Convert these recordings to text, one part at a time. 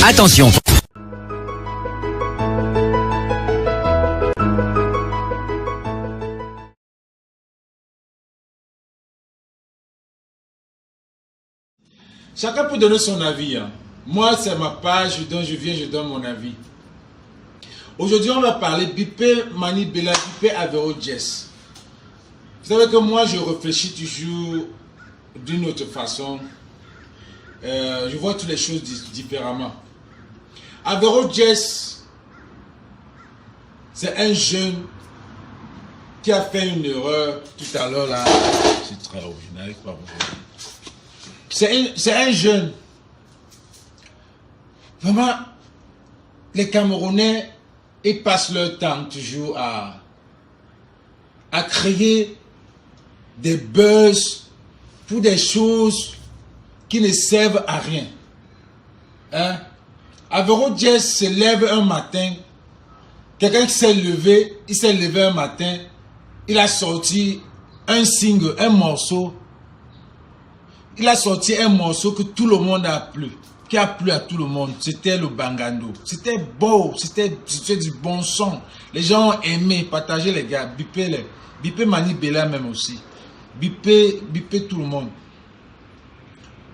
Attention. Chacun peut donner son avis. Hein. Moi, c'est ma page dont je donne mon avis. Aujourd'hui, on va parler Bipé Mani Bella, Bipé Avero Jess. Vous savez que moi, je réfléchis toujours d'une autre façon. Je vois toutes les choses différemment. Avero Jess, c'est un jeune qui a fait une erreur tout à l'heure là. C'est très original, pas bon. C'est un jeune. Vraiment, les Camerounais, ils passent leur temps toujours à créer des buzz pour des choses qui ne servent à rien. Hein? Avero Jess se lève un matin. Quelqu'un qui s'est levé, il s'est levé un matin. Il a sorti un single, un morceau. Il a sorti un morceau que tout le monde a plu, qui a plu à tout le monde. C'était le Bangando. C'était beau, c'était du bon son. Les gens ont aimé, partagé les gars, bipé Mani Bella même aussi. Bipé tout le monde.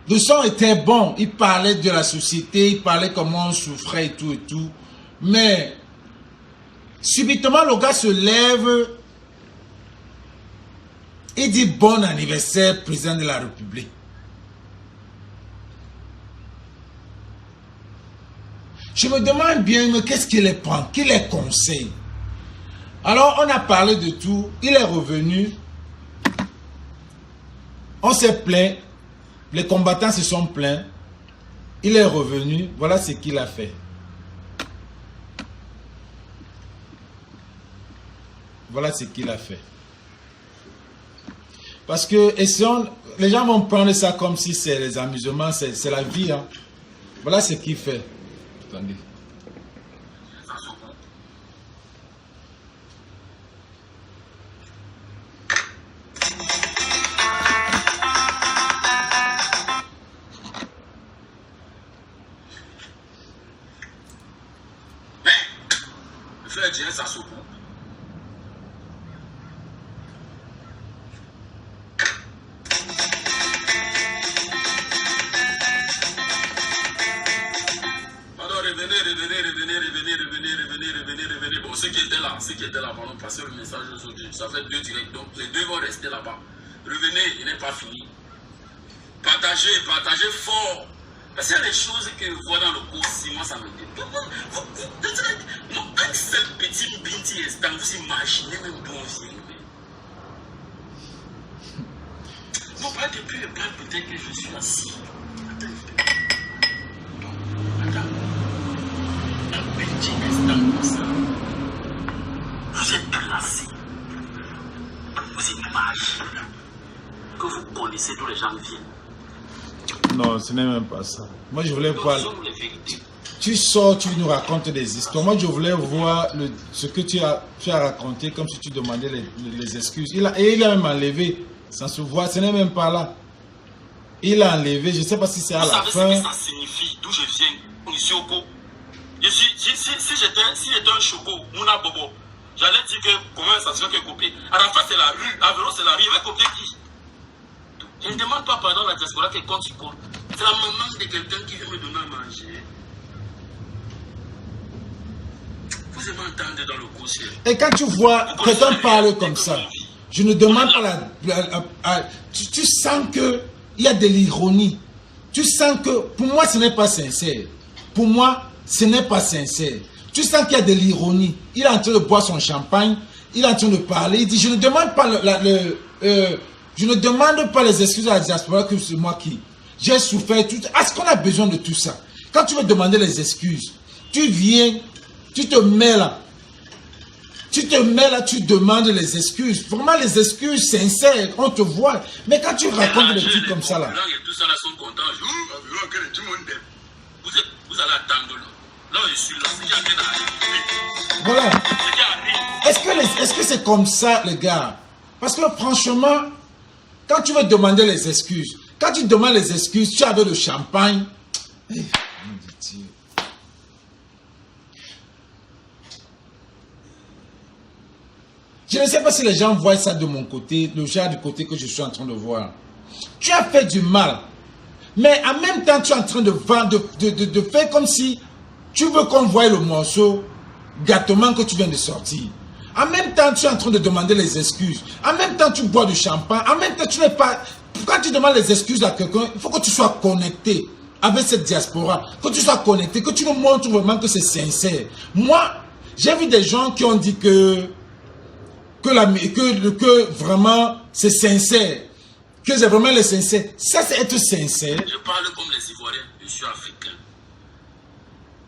Le son était bon, il parlait de la société, il parlait comment on souffrait et tout. Mais, subitement, le gars se lève, il dit bon anniversaire, président de la République. Je me demande bien, mais qu'est-ce qu'il les prend? Qui les conseille? Alors, on a parlé de tout. Il est revenu. On s'est plaint. Les combattants se sont plaints. Il est revenu. Voilà ce qu'il a fait. Voilà ce qu'il a fait. Parce que les gens vont prendre ça comme si c'est les amusements, c'est la vie. Hein. Voilà ce qu'il fait. Attendez. Frère Dieu, ça se coupe. Revenez. Bon, ceux qui étaient là, pardon, passer le message aujourd'hui. Ça fait 2 directs, donc les 2 vont rester là-bas. Revenez, il n'est pas fini. Partagez fort. Parce qu'il y a des choses que vous voyez dans le cours, si moi ça me dit. Un seul petit binti instant, vous imaginez même d'où on vient. Non, pas depuis le bal, peut-être que je suis assis. Attends. Un petit instant comme ça. Vous êtes placé. Vous imaginez que vous connaissez d'où les gens viennent. Non, ce n'est même pas ça. Moi, je voulais voir. Tu sors, tu nous racontes des histoires. Moi, je voulais voir ce que tu as raconté, comme si tu demandais les excuses. Il a même enlevé. Ça se voit, ce n'est même pas là. Il a enlevé, je ne sais pas si c'est à la fin. Vous savez ce que ça signifie, d'où je viens, monsieur Oko. Si j'étais un choco, Mouna Bobo, j'allais dire que comment ça se fait que copier. Arafat c'est la rue, Avero c'est la rue, il va copier qui? Je ne demande pas pardon à la diaspora que quand tu comptes. C'est la maman de quelqu'un qui veut me donner à manger. Vous aimez entendre dans le coursier. Et quand tu vois quelqu'un parler comme ça, je ne demande pas tu sens qu'il y a de l'ironie. Tu sens que, pour moi, ce n'est pas sincère. Pour moi, ce n'est pas sincère. Tu sens qu'il y a de l'ironie. Il est en train de boire son champagne. Il est en train de parler. Il dit, je ne demande pas je ne demande pas les excuses à la diaspora que c'est moi qui. J'ai souffert. Est-ce qu'on a besoin de tout ça? Quand tu veux demander les excuses, tu viens, tu te mets là. Tu te mets là, tu demandes les excuses. Vraiment les excuses sincères, on te voit. Mais quand tu racontes des trucs comme ça là. Tout ça là sont contents. Vous allez attendre là. Là je suis là. Voilà. Est-ce que c'est comme ça les gars? Parce que franchement, quand tu veux demander les excuses, quand tu demandes les excuses, tu as le champagne. Je ne sais pas si les gens voient ça de mon côté, le genre du côté que je suis en train de voir. Tu as fait du mal. Mais en même temps, tu es en train de faire comme si tu veux qu'on voie le morceau gâtement que tu viens de sortir. En même temps, tu es en train de demander les excuses. En même temps, tu bois du champagne. En même temps, tu n'es pas... Quand tu demandes les excuses à quelqu'un, il faut que tu sois connecté avec cette diaspora. Que tu sois connecté, que tu nous montres vraiment que c'est sincère. Moi, j'ai vu des gens qui ont dit que vraiment c'est sincère. Que c'est vraiment le sincère. Ça, c'est être sincère. Je parle comme les Ivoiriens, je suis africain.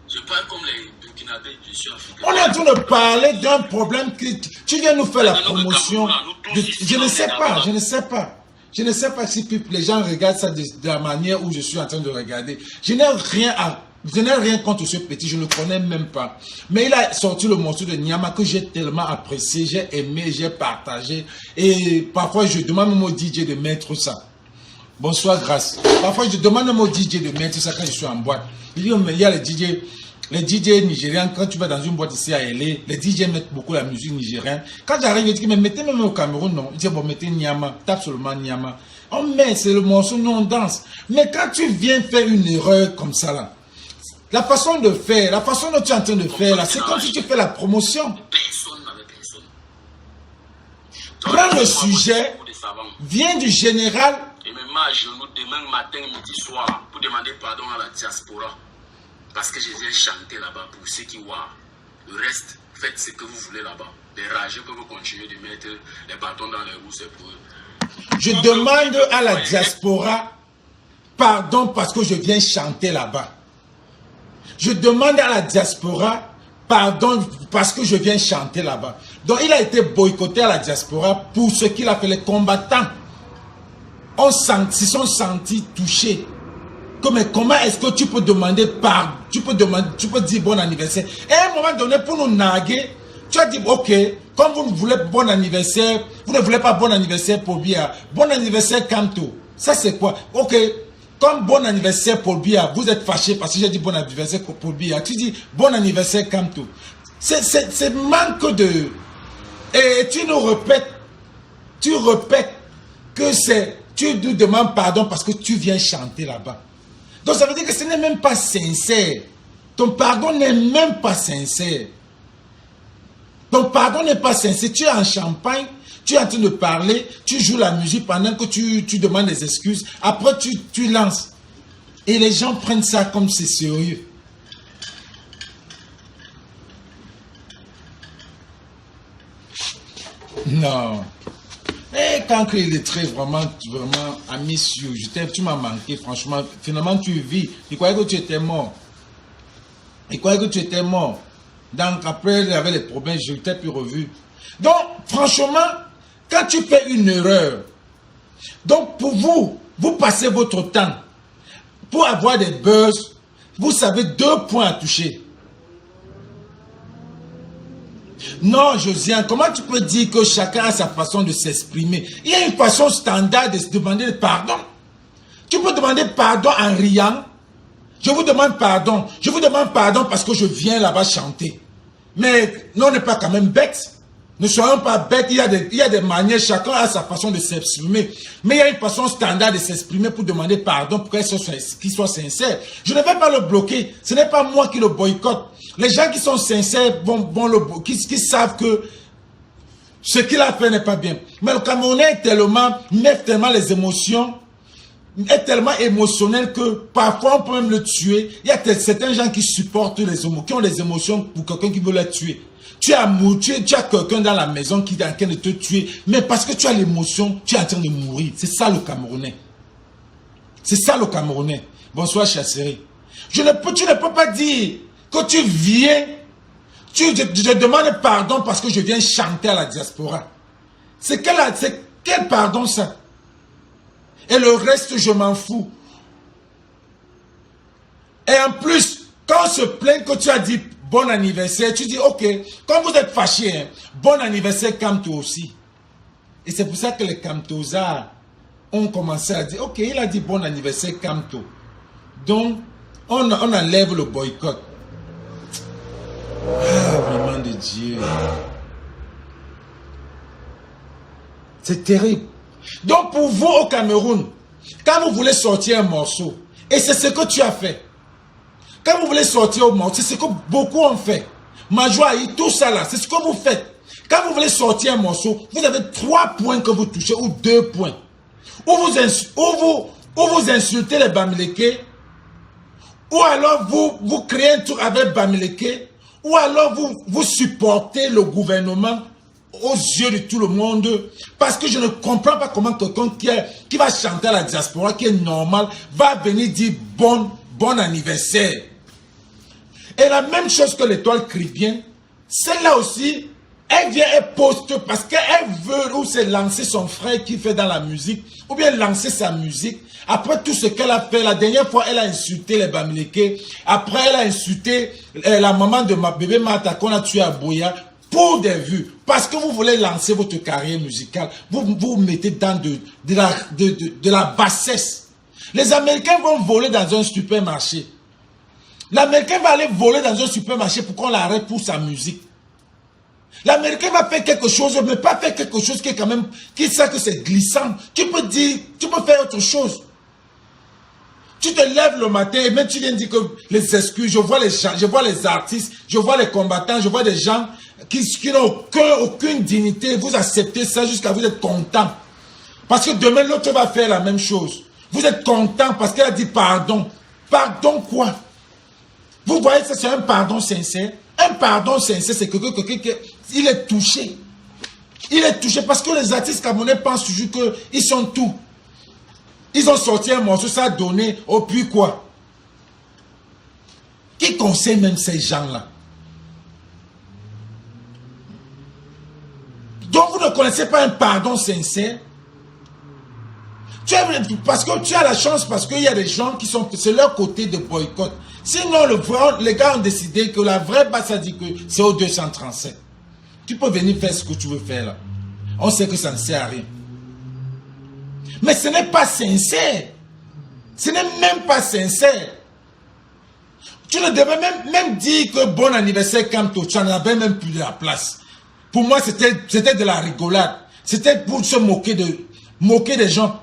Je parle comme les Burkinabés, je suis africain. On est en train de parler d'un problème que tu viens nous faire la promotion. Je ne sais pas, je ne sais pas. Je ne sais pas si les gens regardent ça de la manière où je suis en train de regarder. Je n'ai rien contre ce petit, je ne le connais même pas. Mais il a sorti le morceau de Nyama que j'ai tellement apprécié, j'ai aimé, j'ai partagé. Et parfois, je demande même au DJ de mettre ça. Bonsoir, grâce. Parfois, je demande même au DJ de mettre ça quand je suis en boîte. Il y a les DJ nigériens, quand tu vas dans une boîte ici à LA, les DJ mettent beaucoup la musique nigérienne. Quand j'arrive, je dis, mais mettez même au Cameroun, non. Je dis, bon, mettez Nyama, tape seulement Nyama. On met, c'est le morceau, nous on danse. Mais quand tu viens faire une erreur comme ça, là, la façon de faire, la façon dont tu es en train de faire, là, c'est comme si tu fais la promotion. Personne n'avait personne. Prends le sujet, viens du général. Et me mets à genoux demain matin, midi, soir, pour demander pardon à la diaspora. Parce que je viens chanter là-bas pour ceux qui voient. Le reste, faites ce que vous voulez là-bas. Les rageux peuvent continuer de mettre les bâtons dans les roues, c'est pour eux. Je demande à la diaspora pardon parce que je viens chanter là-bas. Je demande à la diaspora pardon parce que je viens chanter là-bas. Donc il a été boycotté à la diaspora pour ce qu'il a fait. Les combattants s'y sont sentis touchés. Mais comment est-ce que tu peux demander pardon? Tu peux dire bon anniversaire. Et à un moment donné, pour nous naguer, tu as dit ok, comme vous ne voulez bon anniversaire, vous ne voulez pas bon anniversaire pour Bia, bon anniversaire Kanto. Ça c'est quoi? Ok, comme bon anniversaire pour Bia, vous êtes fâché parce que j'ai dit bon anniversaire pour Bia. Tu dis bon anniversaire Kanto. C'est manque de... Et tu nous répètes que c'est... Tu nous demandes pardon parce que tu viens chanter là-bas. Donc ça veut dire que ce n'est même pas sincère. Ton pardon n'est même pas sincère. Ton pardon n'est pas sincère. Tu es en Champagne, tu es en train de parler, tu joues la musique pendant que tu demandes des excuses. Après, tu lances. Et les gens prennent ça comme c'est sérieux. Non. Et quand il est très vraiment ami sur, tu m'as manqué, franchement. Finalement, tu vis. Il croyait que tu étais mort. Donc, après, il y avait des problèmes, je t'ai plus revu. Donc, franchement, quand tu fais une erreur, donc pour vous passez votre temps pour avoir des buzz, vous savez 2 points à toucher. Non, Josiane, comment tu peux dire que chacun a sa façon de s'exprimer? Il y a une façon standard de se demander pardon. Tu peux demander pardon en riant. Je vous demande pardon. Je vous demande pardon parce que je viens là-bas chanter. Mais non, on n'est pas quand même bêtes. Ne soyons pas bêtes. Il y a des manières, chacun a sa façon de s'exprimer. Mais il y a une façon standard de s'exprimer pour demander pardon, pour qu'il soit sincère. Je ne vais pas le bloquer. Ce n'est pas moi qui le boycotte. Les gens qui sont sincères qui savent que ce qu'il a fait n'est pas bien. Mais le Camerounais met tellement les émotions, est tellement émotionnel que parfois on peut même le tuer. Il y a certains gens qui supportent les émotions, qui ont les émotions pour quelqu'un qui veut le tuer. Tu as quelqu'un dans la maison qui est en train de te tuer, mais parce que tu as l'émotion, tu es en train de mourir. C'est ça le Camerounais. C'est ça le Camerounais. Bonsoir, Chasserie. Tu ne peux pas dire que tu viens, je demande pardon parce que je viens chanter à la diaspora. C'est quel pardon ça? Et le reste, je m'en fous. Et en plus, quand on se plaint que tu as dit bon anniversaire, tu dis ok, quand vous êtes fâché, hein, bon anniversaire Kamto aussi. Et c'est pour ça que les Kamtosards ont commencé à dire ok, il a dit bon anniversaire Kamto. Donc, on enlève le boycott. Ah, vraiment de Dieu. C'est terrible. Donc pour vous au Cameroun, quand vous voulez sortir un morceau, et c'est ce que tu as fait. Quand vous voulez sortir un morceau, c'est ce que beaucoup ont fait. Majoaï, tout ça là, c'est ce que vous faites. Quand vous voulez sortir un morceau, vous avez 3 points que vous touchez, ou 2 points. Ou vous insultez les Bamileke, ou alors vous créez un truc avec Bamileke, ou alors vous supportez le gouvernement aux yeux de tout le monde, parce que je ne comprends pas comment quelqu'un qui va chanter à la diaspora, qui est normal, va venir dire bon anniversaire. Et la même chose que l'étoile chrétienne, celle-là aussi, elle vient, elle poste parce qu'elle veut ou c'est lancer son frère qui fait dans la musique, ou bien lancer sa musique. Après tout ce qu'elle a fait, la dernière fois, elle a insulté les Bamileke. Après, elle a insulté la maman de ma bébé Mata qu'on a tué à Boya pour des vues. Parce que vous voulez lancer votre carrière musicale. Vous mettez dans de la bassesse. Les Américains vont voler dans un supermarché. L'Américain va aller voler dans un supermarché pour qu'on l'arrête pour sa musique. L'Américain va faire quelque chose, mais pas faire quelque chose qui est quand même, qui sait que c'est glissant. Tu peux dire, tu peux faire autre chose. Tu te lèves le matin et même tu viens dire que les excuses, je vois les gens, je vois les artistes, je vois les combattants, je vois des gens qui n'ont aucune dignité. Vous acceptez ça jusqu'à vous êtes content. Parce que demain l'autre va faire la même chose. Vous êtes content parce qu'elle a dit pardon. Pardon quoi? Vous voyez ça, c'est un pardon sincère. Un pardon sincère, c'est quelqu'un il est touché. Il est touché parce que les artistes camerounais pensent toujours qu'ils sont tout. Ils ont sorti un morceau, ça a donné, oh puis quoi? Qui conseille même ces gens-là? Donc vous ne connaissez pas un pardon sincère? Parce que tu as la chance, parce qu'il y a des gens qui sont, c'est leur côté de boycott. Sinon, les gars ont décidé que la vraie base a dit que c'est au 237. Tu peux venir faire ce que tu veux faire là. On sait que ça ne sert à rien. Mais ce n'est pas sincère. Ce n'est même pas sincère. Tu ne devais même dire que bon anniversaire Kamto, tu n'en avais même plus de la place. Pour moi, c'était de la rigolade. C'était pour se moquer des gens.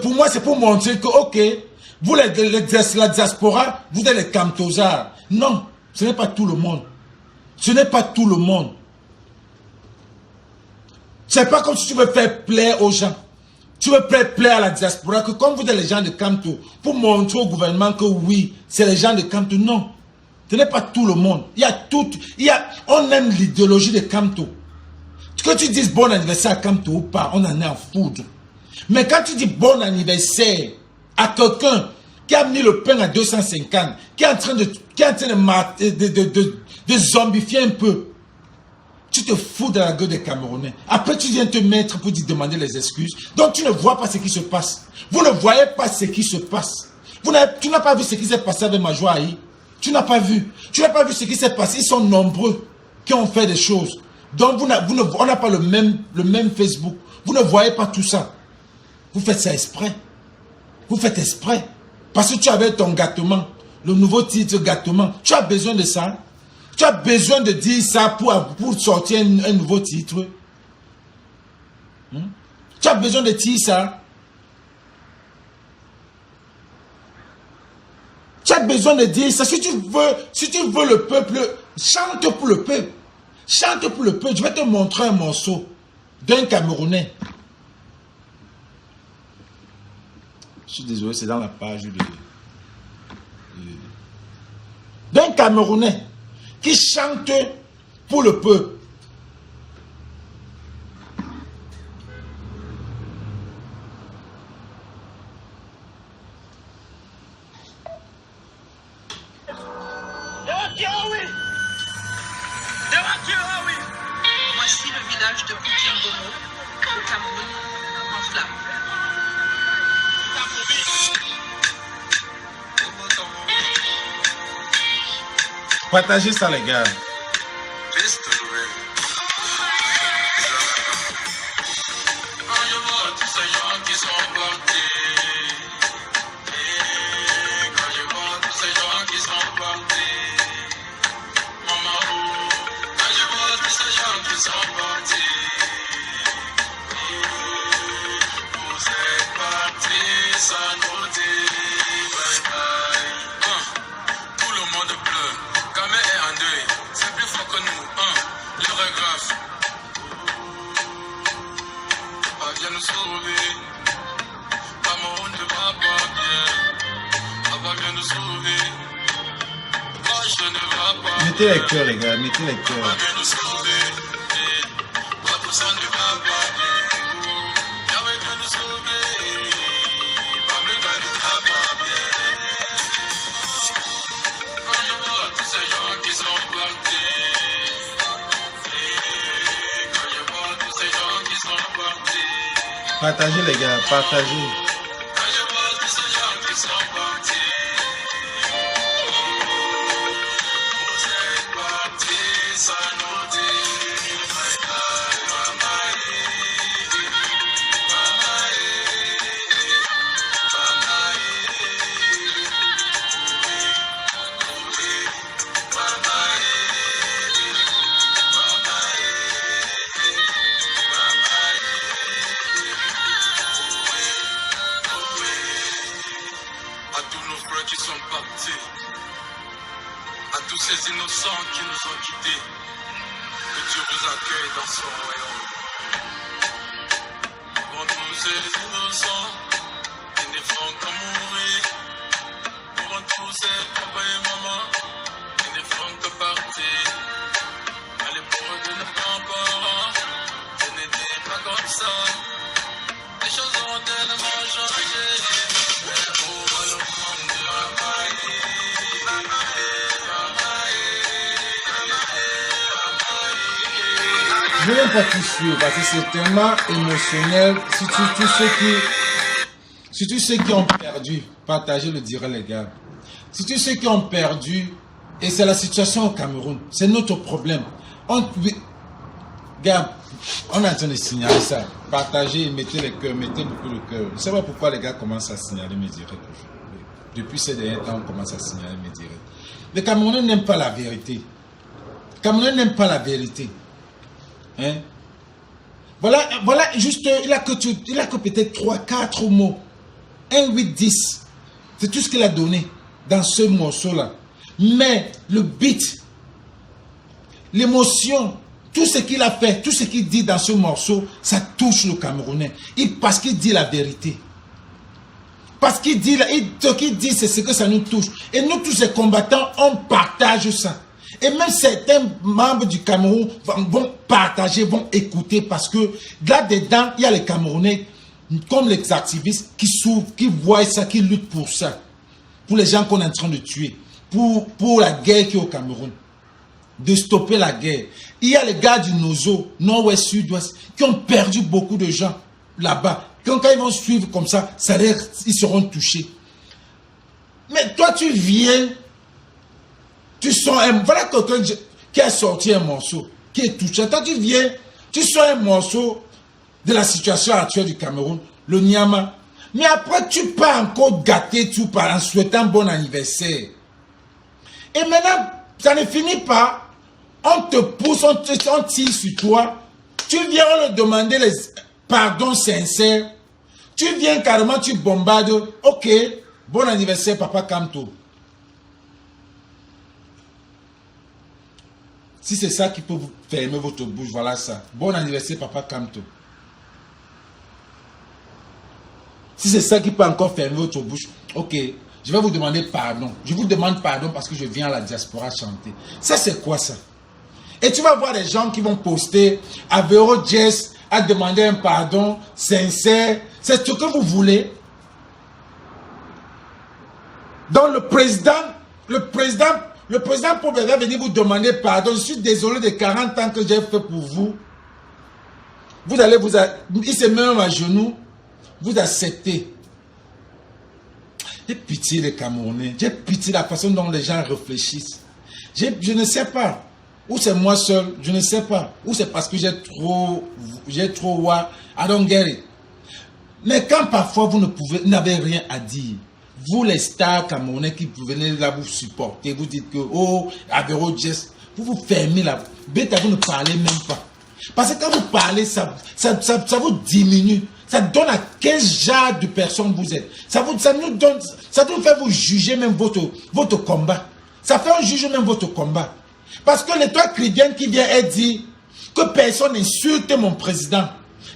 Pour moi, c'est pour montrer que, ok, vous, la diaspora, vous êtes les Kamtosards. Non, ce n'est pas tout le monde. Ce n'est pas tout le monde. C'est pas comme si tu veux faire plaisir aux gens. Tu veux faire plaisir à la diaspora, que comme vous êtes les gens de Kamto, pour montrer au gouvernement que oui, c'est les gens de Kamto. Non, ce n'est pas tout le monde. On aime l'idéologie de Kamto. Que tu dises bon anniversaire à Kamto ou pas, on en est en foudre. Mais quand tu dis bon anniversaire à quelqu'un qui a mis le pain à 250, qui est en train de zombifier un peu, tu te fous de la gueule des Camerounais. Après, tu viens te mettre pour demander les excuses. Donc, tu ne vois pas ce qui se passe. Vous ne voyez pas ce qui se passe. Tu n'as pas vu ce qui s'est passé avec Majoaï. Tu n'as pas vu. Tu n'as pas vu ce qui s'est passé. Ils sont nombreux qui ont fait des choses. Donc, on n'a pas le même Facebook. Vous ne voyez pas tout ça. Vous faites ça exprès. Vous faites exprès. Parce que tu avais ton gâtement. Le nouveau titre gâtement. Tu as besoin de ça. Tu as besoin de dire ça pour sortir un nouveau titre. Tu as besoin de dire ça. Tu as besoin de dire ça. Si tu veux le peuple, chante pour le peuple. Chante pour le peuple. Je vais te montrer un morceau d'un Camerounais. Je suis désolé, c'est dans la page d'un Camerounais qui chante pour le peuple. Voici le village de Koutiembomo, au Cameroun, en flammes. Partagez ça, les gars. Mettez les cœurs, les gars, mettez les cœurs. Partagez les gars, partagez. À tous ces innocents qui nous ont quittés, que Dieu vous accueille dans son royaume. Pour tous ces innocents qui ne font que mourir, pour tous ces papas et mamans qui ne font que partir, à l'époque de nos grands-parents, ce n'était pas comme ça. Les choses ont tellement changé, mais pour le monde de la maille. Je ne vais pas tout suivre parce que c'est tellement émotionnel. Surtout ceux qui ont perdu, partagez le direct les gars. Surtout ceux qui ont perdu, et c'est la situation au Cameroun, c'est notre problème. Gars, on est en train de signaler ça. Partagez, mettez les cœurs, mettez beaucoup de cœur. Je ne sais pas pourquoi les gars commencent à signaler mes directs. Depuis ces derniers temps, on commence à signaler mes directs. Les Camerounais n'aiment pas la vérité. Les Camerounais n'aiment pas la vérité. Hein? Voilà, juste, il a que peut-être 3, 4 mots. 1, 8, 10. C'est tout ce qu'il a donné dans ce morceau-là. Mais le beat, l'émotion, tout ce qu'il a fait, tout ce qu'il dit dans ce morceau, ça touche le Camerounais. Parce qu'il dit la vérité. Parce qu'il dit, ce qu'il dit, c'est ce que ça nous touche. Et nous, tous ces combattants, on partage ça. Et même certains membres du Cameroun vont partager, vont écouter parce que là-dedans, il y a les Camerounais, comme les activistes, qui souffrent, qui voient ça, qui luttent pour ça. Pour les gens qu'on est en train de tuer. Pour la guerre qui est au Cameroun. De stopper la guerre. Il y a les gars du Nozo, nord-ouest, sud-ouest, qui ont perdu beaucoup de gens là-bas. Quand ils vont suivre comme ça, ils seront touchés. Mais toi, tu viens... Voilà quelqu'un qui a sorti un morceau, qui est touché. Toi, tu viens, tu sors un morceau de la situation actuelle du Cameroun, le Nyama. Mais après, tu pars encore gâter tout en souhaitant bon anniversaire. Et maintenant, ça ne finit pas. On te pousse, on tire sur toi. Tu viens, on leur demander les pardons sincères. Tu viens carrément, tu bombardes. Ok, bon anniversaire, Papa Kamto. Si c'est ça qui peut vous fermer votre bouche, voilà ça. Bon anniversaire, Papa Kamto. Si c'est ça qui peut encore fermer votre bouche, ok, je vais vous demander pardon. Je vous demande pardon parce que je viens à la diaspora chanter. Ça, c'est quoi ça? Et tu vas voir des gens qui vont poster Avero Jess a demandé un pardon sincère. C'est ce que vous voulez. Donc le président va venir vous demander pardon. Je suis désolé des 40 ans que j'ai fait pour vous. Vous allez il se met même à genoux. Vous acceptez. J'ai pitié les Camerounais. J'ai pitié la façon dont les gens réfléchissent. Je ne sais pas. Ou c'est moi seul, je ne sais pas. Ou c'est parce que j'ai trop I don't get it. Mais quand parfois vous n'avez rien à dire, vous les stars camerounais qui venez là vous supporter, vous dites que oh, Avero Jess, vous vous fermez là. Bêta, vous ne parlez même pas. Parce que quand vous parlez, ça vous diminue. Ça donne à quel genre de personne vous êtes. Ça nous fait vous juger même votre combat. Ça fait un juge même votre combat. Parce que les trois chrétiens qui viennent et disent que personne n'insulte mon président.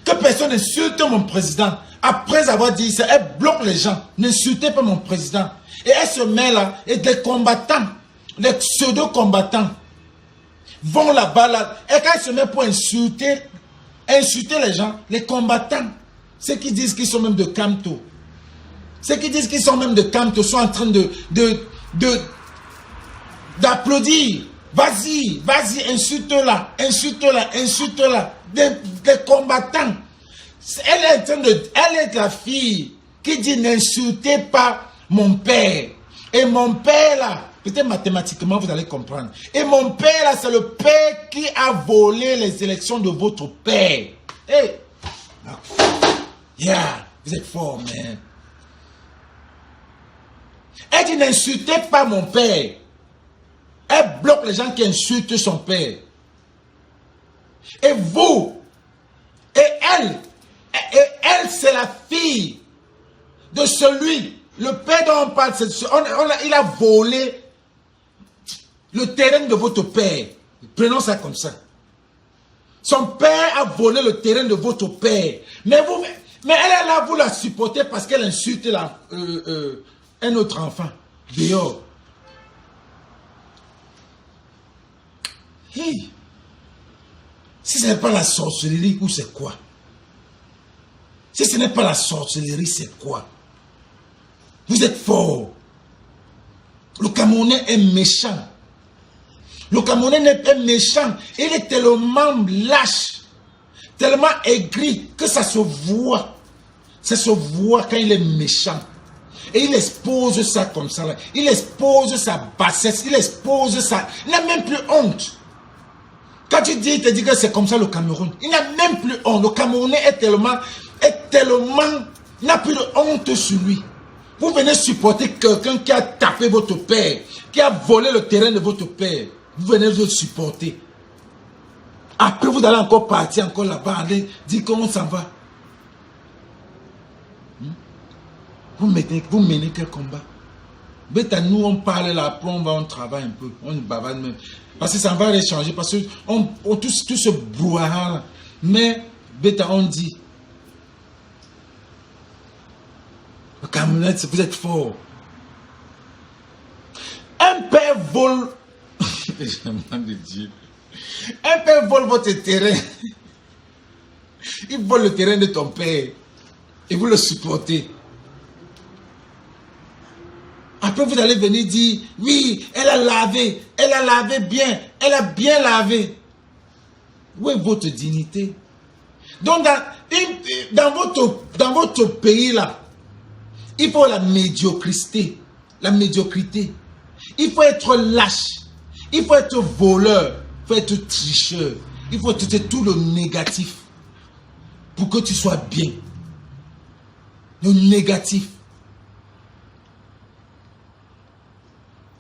Que personne n'insulte mon président. Après avoir dit ça, elle bloque les gens. N'insultez pas mon président. Et elle se met là, et des combattants, les pseudo-combattants, vont là-bas, là, et quand ils se mettent pour insulter les gens, les combattants, ceux qui disent qu'ils sont même de Kamto, ceux qui disent qu'ils sont même de Kamto sont en train d'applaudir. Vas-y, insulte-la, des combattants. Elle est la fille qui dit n'insultez pas mon père. Et mon père là, peut-être mathématiquement vous allez comprendre. Et mon père là, c'est le père qui a volé les élections de votre père. Hey. Yeah, vous êtes fort, man. Elle dit n'insultez pas mon père. Elle bloque les gens qui insultent son père. Et vous, et elle c'est la fille de celui, le père dont on parle, il a volé le terrain de votre père. Prenons ça comme ça. Son père a volé le terrain de votre père. Mais elle est là, vous la supportez parce qu'elle insulte un autre enfant. Dehors. Hey. Si ce n'est pas la sorcellerie, ou c'est quoi? Si ce n'est pas la sorcellerie, c'est quoi? Vous êtes fort. Le Camerounais est méchant. Le Camerounais est méchant. Il est tellement lâche, tellement aigri que ça se voit. Ça se voit quand il est méchant. Et il expose ça comme ça. Là. Il expose sa bassesse. Il expose ça. Il n'a même plus honte. Quand tu dis, il te dit que c'est comme ça le Cameroun. Il n'a même plus honte. Le Camerounais est tellement, n'a plus de honte sur lui. Vous venez supporter quelqu'un qui a tapé votre père, qui a volé le terrain de votre père. Vous venez le supporter. Après, vous allez encore partir encore là-bas, aller dire comment ça va. Vous menez quel combat? Bêta, nous on parle là, après on travaille un peu, on bavade même. Parce que ça va aller changer, parce que tout ce brouhaha là. Mais, bêta, on dit. Le Camerounais, vous êtes fort. Un père vole. Je demande de Dieu. Un père vole votre terrain. Il vole le terrain de ton père. Et vous le supportez. Après, vous allez venir dire, oui, elle a lavé bien, elle a bien lavé. Où est votre dignité? Donc, dans votre pays là, il faut la médiocrité. La médiocrité. Il faut être lâche. Il faut être voleur. Il faut être tricheur. Il faut être tout le négatif pour que tu sois bien. Le négatif.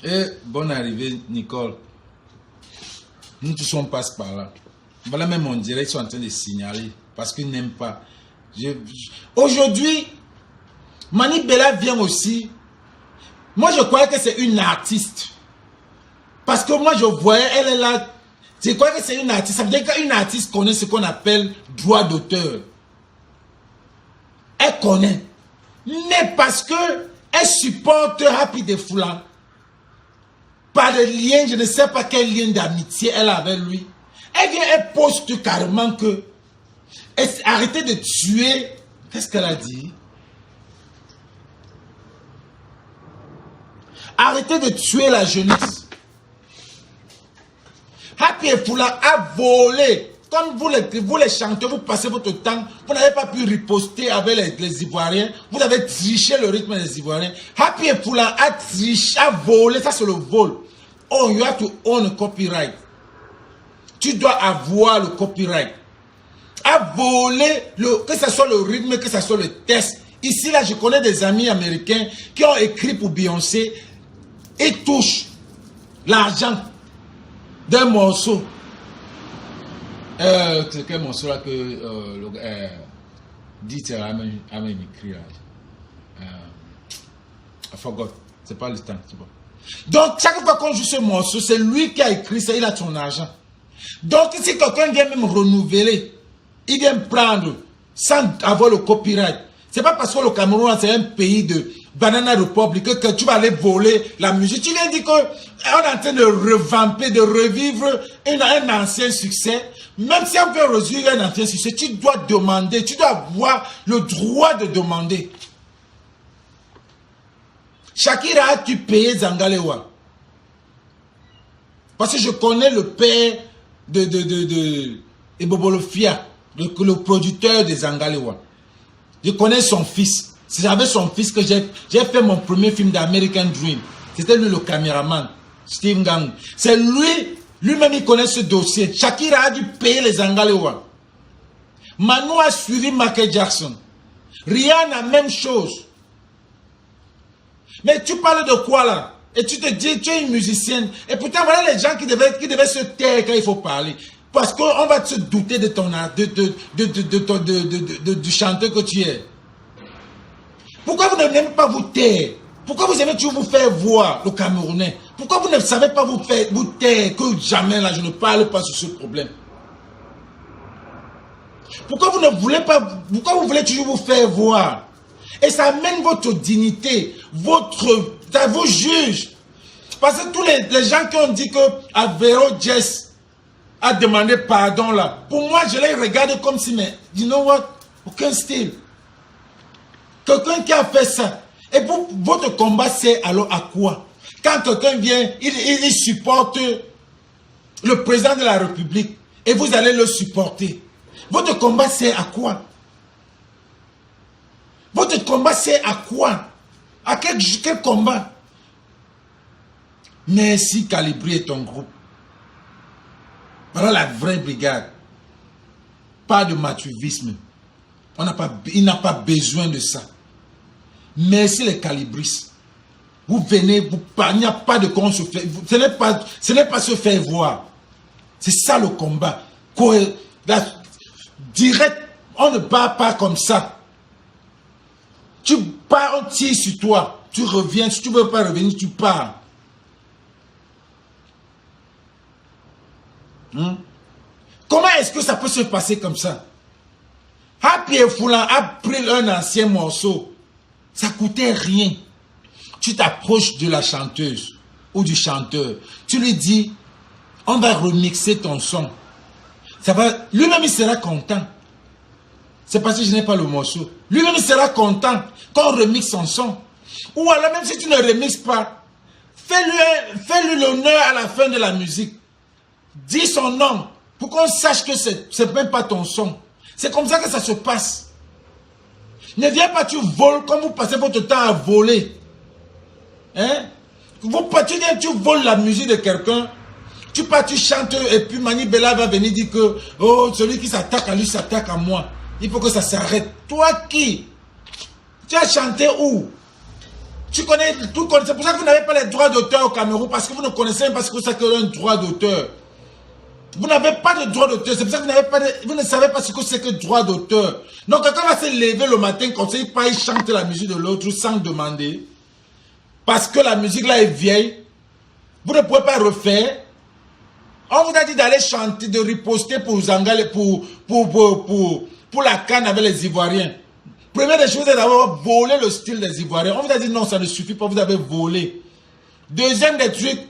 Et bonne arrivée, Nicole. Nous tous on passe par là. Voilà, même on dirait qu'ils sont en train de signaler parce qu'ils n'aiment pas. Aujourd'hui, Mani Bella vient aussi. Moi, je croyais que c'est une artiste. Parce que moi, je voyais, elle est là. Je croyais que c'est une artiste. Ça veut dire qu'une artiste connaît ce qu'on appelle droit d'auteur. Elle connaît. Mais parce que elle supporte Happy de Foulan. Par le lien, je ne sais pas quel lien d'amitié elle a avec lui. Elle vient, elle poste carrément que arrêtez de tuer. Qu'est-ce qu'elle a dit? Arrêtez de tuer la jeunesse. Happy Foulan a volé. Comme vous les chantez, vous passez votre temps, vous n'avez pas pu riposter avec les Ivoiriens, vous avez triché le rythme des Ivoiriens. Happy Foulan a triché, a volé, ça c'est le vol. Oh, you have to own a copyright. Tu dois avoir le copyright. A volé, que ce soit le rythme, que ce soit le texte. Ici, là, je connais des amis américains qui ont écrit pour Beyoncé et touchent l'argent d'un morceau. C'est quel morceau là que dit à même écrit là. I forgot. C'est pas le temps. Donc, chaque fois qu'on joue ce morceau, c'est lui qui a écrit ça, il a son argent. Donc, si quelqu'un vient même renouveler, il vient prendre sans avoir le copyright. C'est pas parce que le Cameroun, c'est un pays Banana Republic, que tu vas aller voler la musique. Tu viens dire qu'on est en train de revamper, de revivre un ancien succès. Même si on veut revivre un ancien succès, tu dois demander, tu dois avoir le droit de demander. Shakira a-tu payé Zangalewa? Parce que je connais le père de Ebobolofia, le producteur de Zangalewa. Je connais son fils. C'est avec son fils que j'ai fait mon premier film d'American Dream. C'était lui le caméraman, Steve Gang. C'est lui-même il connaît ce dossier. Shakira a dû payer les Zangalewa. Manu a suivi Michael Jackson. Rihanna, même chose. Mais tu parles de quoi là? Et tu te dis, tu es une musicienne. Et pourtant, voilà les gens qui devaient se taire quand il faut parler. Parce qu'on va se douter de du chanteur que tu es. Pourquoi vous n'aimez pas vous taire? Pourquoi vous aimez toujours vous faire voir, le Camerounais? Pourquoi vous ne savez pas vous taire, que jamais là je ne parle pas sur ce problème? Pourquoi vous ne voulez pas, pourquoi vous voulez toujours vous faire voir? Et ça amène votre dignité, vos juges. Parce que tous les gens qui ont dit que Avero Jess a demandé pardon là, pour moi je les regarde comme si, mais you know what? Aucun style. Quelqu'un qui a fait ça. Et votre combat, c'est alors à quoi? Quand quelqu'un vient, il supporte le président de la République et vous allez le supporter. Votre combat, c'est à quoi? Votre combat, c'est à quoi? À quel combat? Merci Calibri et ton groupe. Voilà la vraie brigade. Pas de mathuvisme. Il n'a pas besoin de ça. Merci les calibristes. Vous venez, il n'y a pas de quoi on se fait. Ce n'est pas se faire voir. C'est ça le combat. Direct, on ne bat pas comme ça. Tu pars, on tire sur toi. Tu reviens, si tu ne veux pas revenir, tu pars. Comment est-ce que ça peut se passer comme ça? Happy et Foulan a pris un ancien morceau. Ça coûtait rien. Tu t'approches de la chanteuse ou du chanteur. Tu lui dis, on va remixer ton son. Ça va. Lui-même, il sera content. C'est parce que je n'ai pas le morceau. Lui-même, il sera content qu'on remixe son son. Ou alors, même si tu ne remixes pas, fais-lui l'honneur à la fin de la musique. Dis son nom pour qu'on sache que c'est même pas ton son. C'est comme ça que ça se passe. Ne viens pas, tu voles comme vous passez votre temps à voler. Hein? Tu voles la musique de quelqu'un. Tu pars, tu chantes et puis Mani Bella va venir dire que oh, celui qui s'attaque à lui s'attaque à moi. Il faut que ça s'arrête. Toi qui? Tu as chanté où? Tu connais tout. C'est pour ça que vous n'avez pas les droits d'auteur au Cameroun, parce que vous ne connaissez même pas ce que c'est qu'un droit d'auteur. Vous n'avez pas de droit d'auteur. C'est pour ça que vous ne savez pas ce que c'est que droit d'auteur. Donc, quelqu'un va se lever le matin comme ça, il chante la musique de l'autre sans demander. Parce que la musique là est vieille. Vous ne pouvez pas refaire. On vous a dit d'aller chanter, de riposter pour Zangale, pour la canne avec les Ivoiriens. Première des choses, c'est d'avoir volé le style des Ivoiriens. On vous a dit non, ça ne suffit pas, vous avez volé. Deuxième des trucs,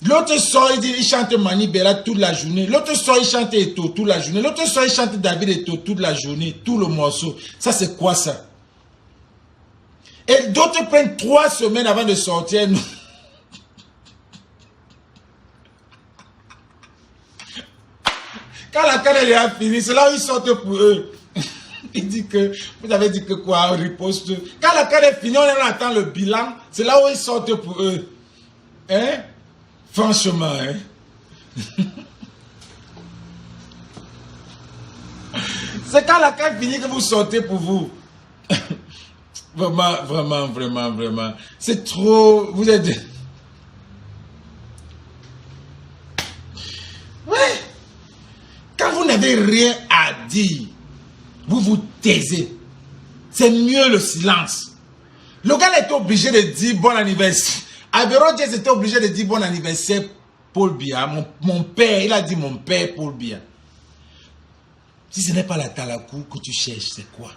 l'autre soir, il chante Mani Bella toute la journée. L'autre soir, il chante Eto toute la journée. L'autre soir, il chante David Eto toute la journée, tout le morceau. Ça, c'est quoi ça? Et d'autres prennent 3 semaines avant de sortir. Quand la canne est finie, c'est là où ils sortent pour eux. Il dit que, vous avez dit que quoi, on riposte. Quand la canne est finie, on attend le bilan. C'est là où ils sortent pour eux. Hein? Franchement, hein? C'est quand la canne finit que vous sortez pour vous. Vraiment, vraiment, vraiment, vraiment. C'est trop... Vous êtes... Ouais. Quand vous n'avez rien à dire, vous vous taisez. C'est mieux le silence. Le gars était obligé de dire bon anniversaire. Avero Jess était obligé de dire bon anniversaire Paul Biya. Mon père, il a dit mon père Paul Biya. Si ce n'est pas la Talakou que tu cherches, c'est quoi?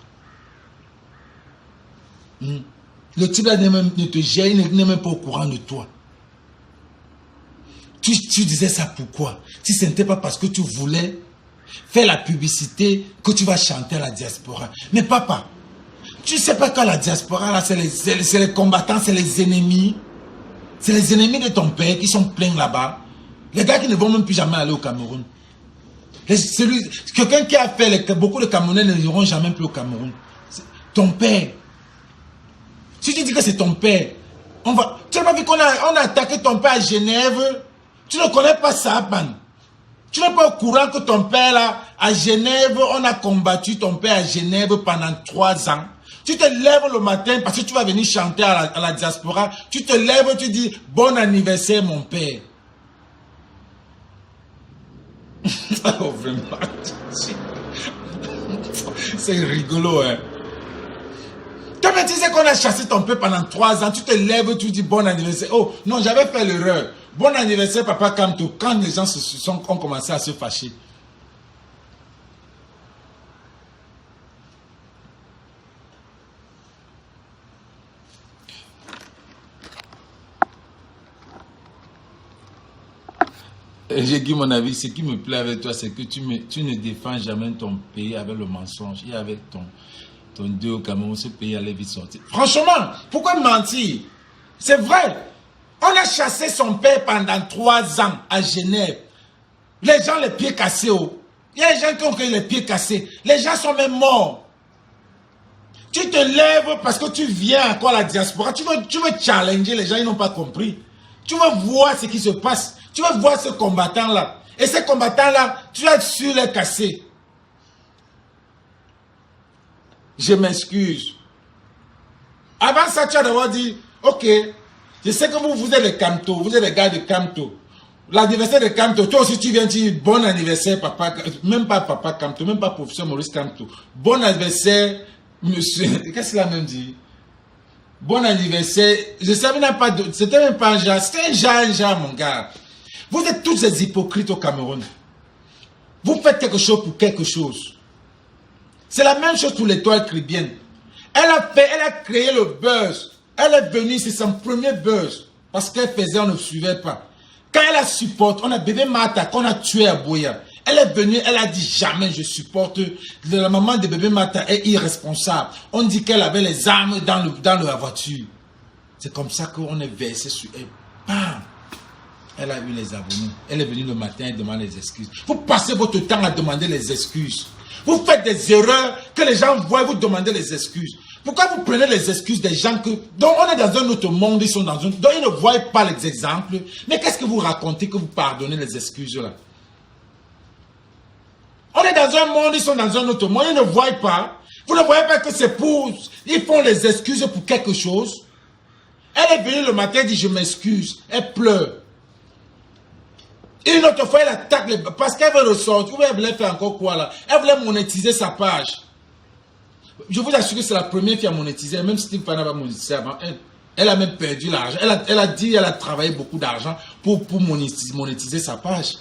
Le type là ne te gère, il n'est même pas au courant de toi. Tu disais ça pourquoi? Si ce n'était pas parce que tu voulais faire la publicité que tu vas chanter à la diaspora. Mais papa, tu sais pas qu'à la diaspora, là, c'est les combattants, c'est les ennemis. C'est les ennemis de ton père qui sont pleins là-bas. Les gars qui ne vont même plus jamais aller au Cameroun. Quelqu'un qui a fait, beaucoup de Camerounais n'iront jamais plus au Cameroun. Ton père. Si tu dis que c'est ton père, tu n'as pas vu qu'on a attaqué ton père à Genève? Tu ne connais pas ça, Ban. Tu n'es pas au courant que ton père, là, à Genève, on a combattu ton père à Genève pendant 3 ans. Tu te lèves le matin parce que tu vas venir chanter à la diaspora. Tu te lèves, tu dis « Bon anniversaire, mon père ». Oh, vraiment. C'est rigolo, hein. Toi, tu sais qu'on a chassé ton père pendant 3 ans. Tu te lèves, tu dis « Bon anniversaire ». Oh, non, j'avais fait l'erreur. Bon anniversaire, papa Kamto. Quand les gens ont commencé à se fâcher. J'ai dit mon avis, ce qui me plaît avec toi, c'est que tu ne défends jamais ton pays avec le mensonge. Et avec ton Dieu au Cameroun, ce pays allait vite sortir. Franchement, pourquoi mentir? C'est vrai. On a chassé son père pendant 3 ans à Genève. Les gens les pieds cassés. Oh. Il y a des gens qui ont les pieds cassés. Les gens sont même morts. Tu te lèves parce que tu viens encore à la diaspora. Tu veux challenger les gens, ils n'ont pas compris. Tu veux voir ce qui se passe. Tu veux voir ce combattant-là. Et ces combattants-là, tu as su les casser. Je m'excuse. Avant ça, tu as d'abord dit, ok, je sais que vous êtes les Kamto, vous êtes les gars de Kamto. L'anniversaire de Kamto, toi aussi tu viens dire bon anniversaire, papa, même pas papa Kamto, même pas professeur Maurice Kamto. Bon anniversaire, monsieur, qu'est-ce qu'il a même dit? Bon anniversaire, je savais même pas, c'était même pas un genre, c'était un genre, mon gars. Vous êtes tous des hypocrites au Cameroun. Vous faites quelque chose pour quelque chose. C'est la même chose pour l'étoile caribéenne. Elle a créé le buzz. Elle est venue, c'est son premier buzz. Parce qu'elle faisait, on ne suivait pas. Quand elle a supporté, on a bébé Mata qu'on a tué à Boya. Elle est venue, elle a dit jamais je supporte. La maman de bébé Mata est irresponsable. On dit qu'elle avait les armes dans la voiture. C'est comme ça qu'on est versé sur elle. Bam! Elle a eu les abonnés. Elle est venue le matin et demande les excuses. Vous passez votre temps à demander les excuses. Vous faites des erreurs que les gens voient, vous demandez les excuses. Pourquoi vous prenez les excuses des gens dont on est dans un autre monde, ils sont dont ils ne voient pas les exemples. Mais qu'est-ce que vous racontez que vous pardonnez les excuses là? On est dans un monde, ils sont dans un autre monde, ils ne voient pas. Vous ne voyez pas que c'est pour... Ils font les excuses pour quelque chose. Elle est venue le matin et dit je m'excuse. Elle pleure. Une autre fois, elle attaque parce qu'elle veut ressortir. Elle voulait faire encore quoi là? Elle voulait monétiser sa page. Je vous assure que c'est la première qui a monétisé. Même Steve Fana va monétiser avant elle. Elle a même perdu l'argent. Elle a dit qu'elle a travaillé beaucoup d'argent pour monétiser sa page.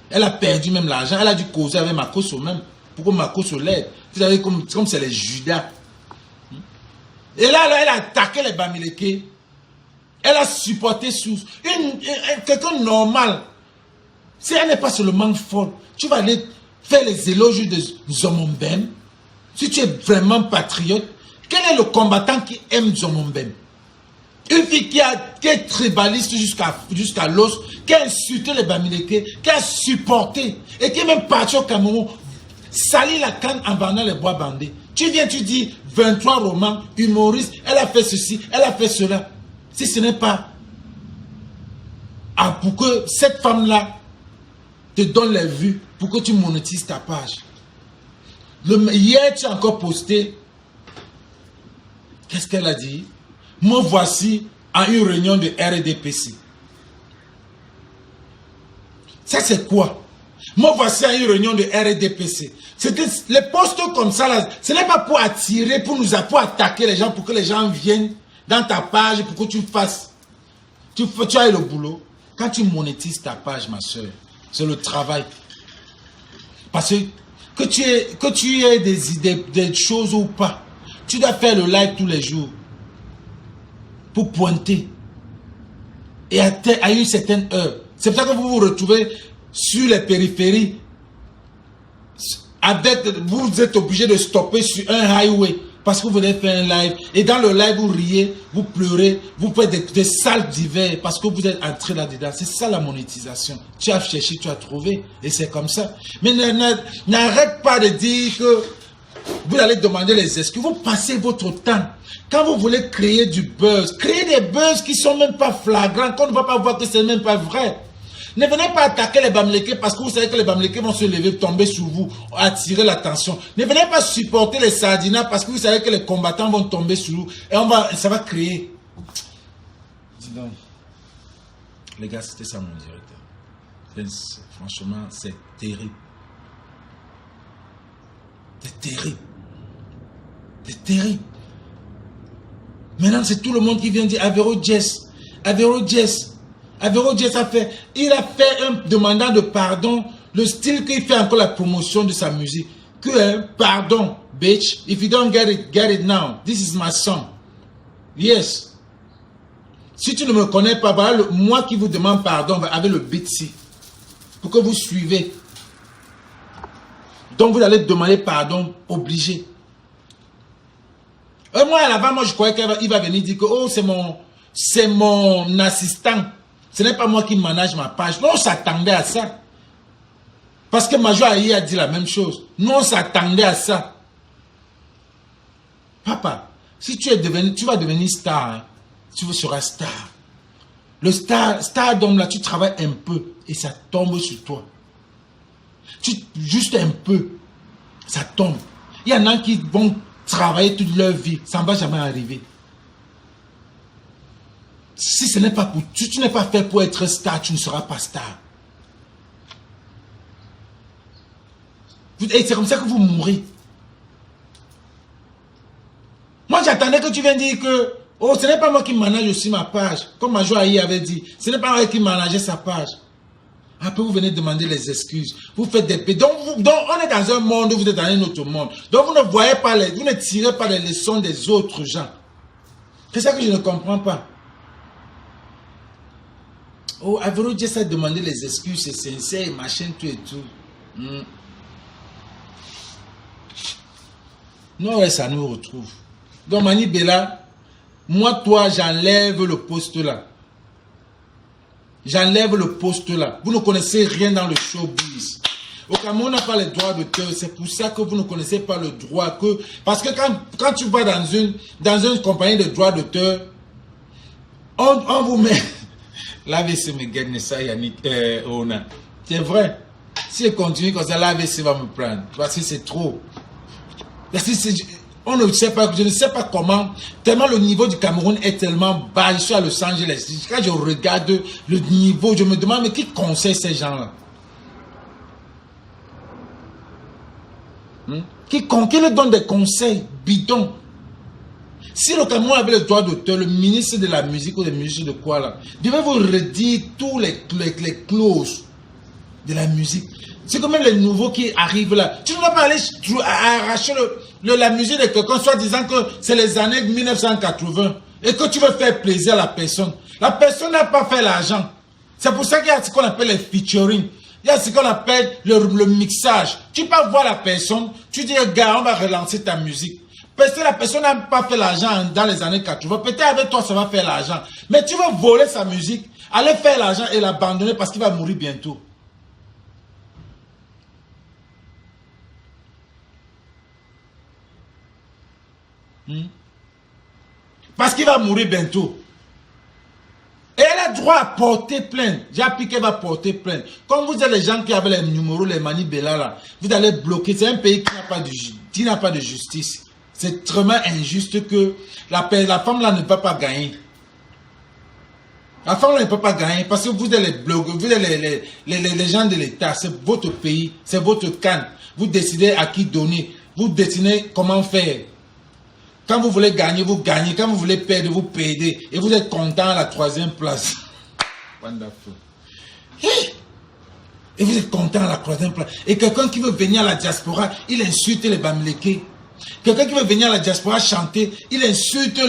Elle a perdu même l'argent. Elle a dû causer avec Makoso même. Pour que Makoso l'aide. Vous savez, comme c'est les Judas. Et là, elle a attaqué les Bamileke. Elle a supporté sous quelqu'un normal. Si elle n'est pas seulement folle, tu vas aller faire les éloges de Zomombem. Si tu es vraiment patriote, quel est le combattant qui aime Zomombem? Une fille qui est tribaliste jusqu'à l'os, qui a insulté les Bamileke, qui a supporté, et qui est même parti au Cameroun, salit la canne en vendant les bois bandés. Tu viens, tu dis 23 romans, humoriste, elle a fait ceci, elle a fait cela. Si ce n'est pas pour que cette femme-là te donne les vues, pour que tu monétises ta page. Hier, tu as encore posté. Qu'est-ce qu'elle a dit? Me voici à une réunion de RDPC. Ça, c'est quoi? Me voici à une réunion de RDPC. Les postes comme ça, là, ce n'est pas pour attirer, pour attaquer les gens, pour que les gens viennent dans ta page, pour que tu fasses. Tu ailles le boulot. Quand tu monétises ta page, ma soeur, c'est le travail. Parce que tu aies des idées, des choses ou pas, tu dois faire le live tous les jours. pour pointer. Et à une certaine heure. C'est pour ça que vous vous retrouvez sur les périphéries. Vous êtes obligé de stopper sur un highway parce que vous venez faire un live. Et dans le live, vous riez, vous pleurez, vous faites des salles d'hiver parce que vous êtes entré là-dedans. C'est ça la monétisation. Tu as cherché, tu as trouvé. Et c'est comme ça. Mais n'arrête pas de dire que vous allez demander les excuses. Vous passez votre temps. Quand vous voulez créer du buzz, créez des buzz qui ne sont même pas flagrants, qu'on ne va pas voir que ce n'est même pas vrai. Ne venez pas attaquer les Bamileke parce que vous savez que les Bamileke vont se lever, tomber sur vous, attirer l'attention. Ne venez pas supporter les Sardinas parce que vous savez que les combattants vont tomber sur vous et ça va créer. Dis donc, les gars, c'était ça mon directeur. Franchement, c'est terrible. C'est terrible. C'est terrible. Maintenant, c'est tout le monde qui vient dire Averro Jess. Averro Jess. Averro Jess il a fait un demandant de pardon, le style qu'il fait encore la promotion de sa musique. Pardon, bitch, if you don't get it now. This is my song. Yes. Si tu ne me connais pas, voilà moi qui vous demande pardon avec le beat ci. Pour que vous suivez. Donc vous allez demander pardon, obligé. Moi à l'avant, je croyais qu'il va venir dire que oh, c'est mon assistant. Ce n'est pas moi qui manage ma page. Nous, on s'attendait à ça. Parce que Major Ayi a dit la même chose. Nous, on s'attendait à ça. Papa, si tu vas devenir star, hein, tu seras star. Le stardom là, tu travailles un peu et ça tombe sur toi. Juste un peu, ça tombe. Il y en a qui vont travailler toute leur vie, ça ne va jamais arriver. Si ce n'est pas pour tu n'es pas fait pour être star, tu ne seras pas star. Et c'est comme ça que vous mourrez. Moi, j'attendais que tu viennes dire que oh, ce n'est pas moi qui manage aussi ma page. Comme Major Ayi avait dit, ce n'est pas moi qui manageait sa page. Après, vous venez demander les excuses. Vous faites des pays. Donc, on est dans un monde où vous êtes dans un autre monde. Donc, vous ne voyez pas vous ne tirez pas les leçons des autres gens. C'est ça que je ne comprends pas. Oh, Averro Jess a demandé les excuses, c'est sincère, machin, tout et tout. Non, ouais, ça nous retrouve. Donc, Mani Bella, moi, toi, j'enlève le poste là. J'enlève le poste là. Vous ne connaissez rien dans le showbiz. Au Cameroun, on n'a pas les droits d'auteur. C'est pour ça que vous ne connaissez pas le droit. Parce que quand tu vas dans une compagnie de droits d'auteur, on vous met... L'AVC me gagne ça, Yannick, Ona. C'est vrai. Si je continue comme ça, l'AVC va me prendre. Parce que c'est trop. Parce que on ne sait pas, je ne sais pas comment. Tellement le niveau du Cameroun est tellement bas. Je suis à Los Angeles. Quand je regarde le niveau, je me demande, mais qui conseille ces gens-là? Qui leur donne des conseils bidons? Si le Cameroun avait le droit d'auteur, le ministre de la musique ou des musiques de quoi là, devait vous redire tous les clauses de la musique. C'est comme même les nouveaux qui arrivent là. Tu ne vas pas aller arracher la musique de quelqu'un, soit disant que c'est les années 1980 et que tu veux faire plaisir à la personne. La personne n'a pas fait l'argent. C'est pour ça qu'il y a ce qu'on appelle les featuring. Il y a ce qu'on appelle le mixage. Tu peux voir la personne, tu dis, gars, on va relancer ta musique. Parce que la personne n'a pas fait l'argent dans les années 80. Peut-être avec toi, ça va faire l'argent. Mais tu vas voler sa musique, aller faire l'argent et l'abandonner parce qu'il va mourir bientôt. Parce qu'il va mourir bientôt. Et elle a droit à porter plainte. J'ai appris qu'elle va porter plainte. Comme vous êtes les gens qui avaient les numéros, les Mani Bella là, vous allez bloquer. C'est un pays qui n'a pas de justice. C'est extrêmement injuste que la femme là ne peut pas gagner. La femme là ne peut pas gagner parce que vous êtes les blogueurs, vous êtes les gens de l'État. C'est votre pays, c'est votre canne. Vous décidez à qui donner. Vous décidez comment faire. Quand vous voulez gagner, vous gagnez. Quand vous voulez perdre, vous perdez. Et vous êtes content à la 3e place. Wonderful. Et vous êtes content à la 3e place. Et quelqu'un qui veut venir à la diaspora, il insulte les Bamileke. Quelqu'un qui veut venir à la diaspora chanter, il insulte,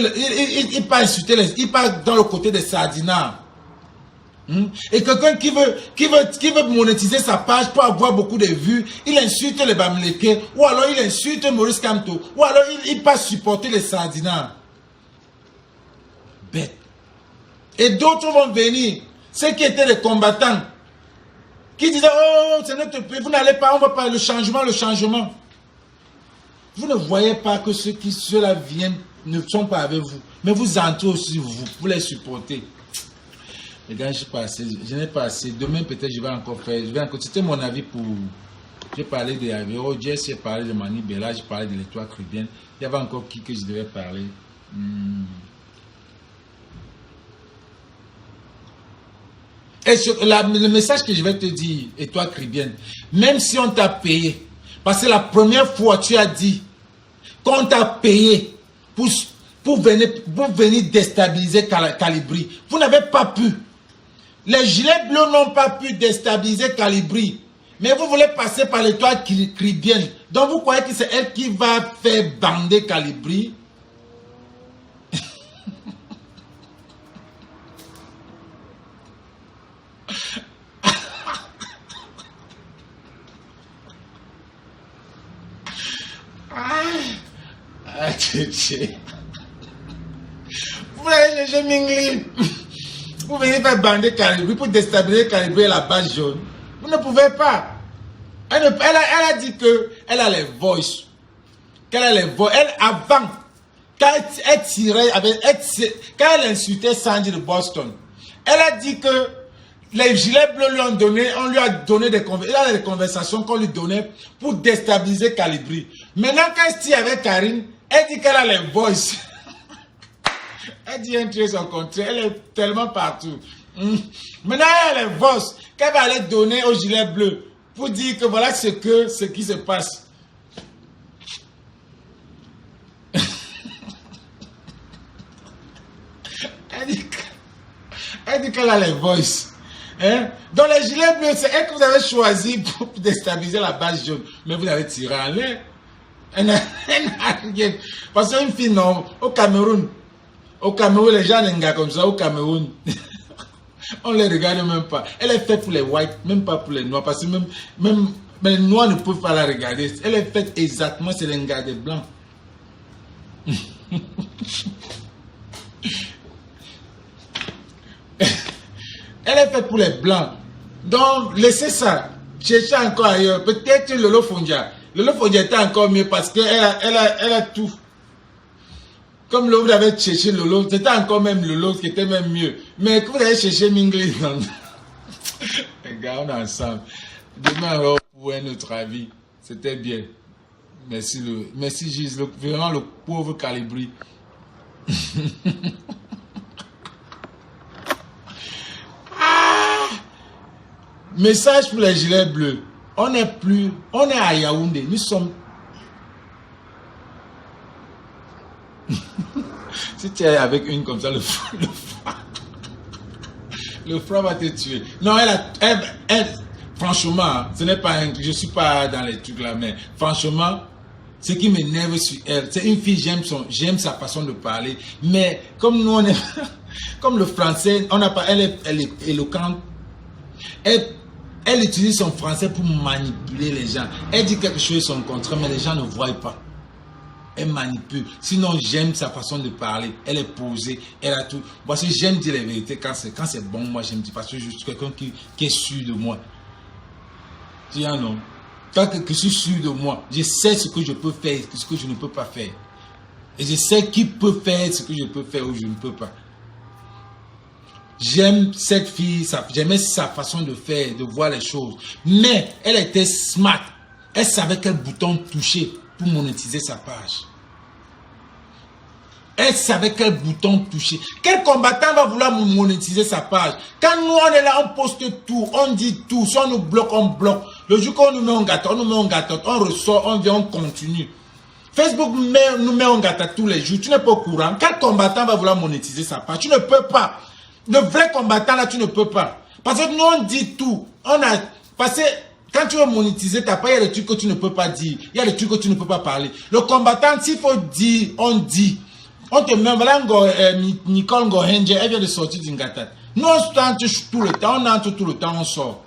il part insulter, il part dans le côté des sardinards. Et quelqu'un qui veut monétiser sa page pour avoir beaucoup de vues, il insulte les Bamileke, ou alors il insulte Maurice Kamto, ou alors il passe supporter les sardinards. Bête. Et d'autres vont venir, ceux qui étaient les combattants, qui disaient, oh, c'est notre pays, vous n'allez pas, on va pas, le changement. Vous ne voyez pas que ceux-là viennent, ne sont pas avec vous, mais vous entrez aussi, vous les supportez. Les gars, je n'ai pas assez. Demain, peut-être, je vais encore faire. C'était mon avis pour. J'ai parlé de Avero Jazz, j'ai parlé de Mani Bella, j'ai parlé de l'Étoile Caribéenne. Il y avait encore qui que je devais parler. Et le message que je vais te dire, Étoile Caribéenne, même si on t'a payé, parce que la première fois, tu as dit qu'on t'a payé pour venir déstabiliser Calibri. Vous n'avez pas pu. Les gilets bleus n'ont pas pu déstabiliser Calibri. Mais vous voulez passer par l'Étoile Caribéenne. Donc vous croyez que c'est elle qui va faire bander Calibri? Vous allez chercher Mingli. Vous venez faire bander Calibri pour déstabiliser Calibri et la base jaune. Vous ne pouvez pas. Elle a dit qu'elle a les voices. Qu'elle a les voices. Elle, avant, quand elle tirait, quand elle insultait Sandy de Boston, elle a dit que les gilets bleus lui ont donné, on lui a donné des conversations qu'on lui donnait pour déstabiliser Calibri. Maintenant, quand elle tire avec Karine, elle dit qu'elle a les voices. Elle dit un truc son contraire, elle est tellement partout. Maintenant, elle a les voices qu'elle va aller donner aux gilets bleus pour dire que voilà ce qui se passe. Elle dit qu'elle a les voices. Hein? Donc les gilets bleus, c'est elle que vous avez choisi pour déstabiliser la base jaune. Mais vous avez tiré en l'air. Elle n'a rien. Parce qu'une fille, non, au Cameroun, les gens n'engagent comme ça, au Cameroun. On ne les regarde même pas. Elle est faite pour les whites, même pas pour les noirs. Parce que même les noirs ne peuvent pas la regarder. Elle est faite exactement, c'est les gars des blancs. Elle est faite pour les blancs. Donc, laissez ça. Cherchez encore ailleurs. Peut-être Lolo Fondia. Lolo Fondia était encore mieux parce qu'elle a tout. Comme vous avez cherché Lolo, c'était encore même Lolo qui était même mieux. Mais que vous avez cherché Mingli, non. Les gars, on est ensemble. Demain, on pour un autre avis. C'était bien. Merci Gilles. Vraiment le pauvre Calibri. Message pour les gilets bleus. On est à Yaoundé. Nous sommes. Si tu es avec une comme ça, le froid va te tuer. Non, franchement, ce n'est pas je suis pas dans les trucs là, mais franchement, ce qui m'énerve sur elle, c'est une fille, j'aime sa façon de parler, mais comme nous on est, comme le français, elle est éloquente, elle utilise son français pour manipuler les gens. Elle dit quelque chose son contraire, mais les gens ne voient pas. Elle manipule. Sinon, j'aime sa façon de parler. Elle est posée. Elle a tout. Parce que j'aime dire la vérité. Quand c'est bon, moi, j'aime dire. Parce que je suis quelqu'un qui est sûr de moi. Tu dis, non. Quand je suis sûr de moi, je sais ce que je peux faire et ce que je ne peux pas faire. Et je sais qui peut faire ce que je peux faire ou je ne peux pas. J'aime cette fille, j'aimais sa façon de faire, de voir les choses. Mais elle était smart. Elle savait quel bouton toucher pour monétiser sa page. Elle savait quel bouton toucher. Quel combattant va vouloir monétiser sa page? Quand nous on est là, on poste tout, on dit tout. Si on nous bloque, on bloque. Le jour qu'on nous met en gâteau, on ressort, on vient, on continue. Facebook nous met en gâteau tous les jours. Tu n'es pas au courant. Quel combattant va vouloir monétiser sa page? Tu ne peux pas. Le vrai combattant là, tu ne peux pas. Parce que nous on dit tout. Parce que Quand tu veux monétiser ta part, il y a des trucs que tu ne peux pas dire. Il y a des trucs que tu ne peux pas parler. Le combattant, s'il faut dire, on dit. On te met, voilà, Nicole Ngohenje, elle vient de sortir d'une gâtate. Nous, on entre tout le temps, on entre tout le temps, on sort.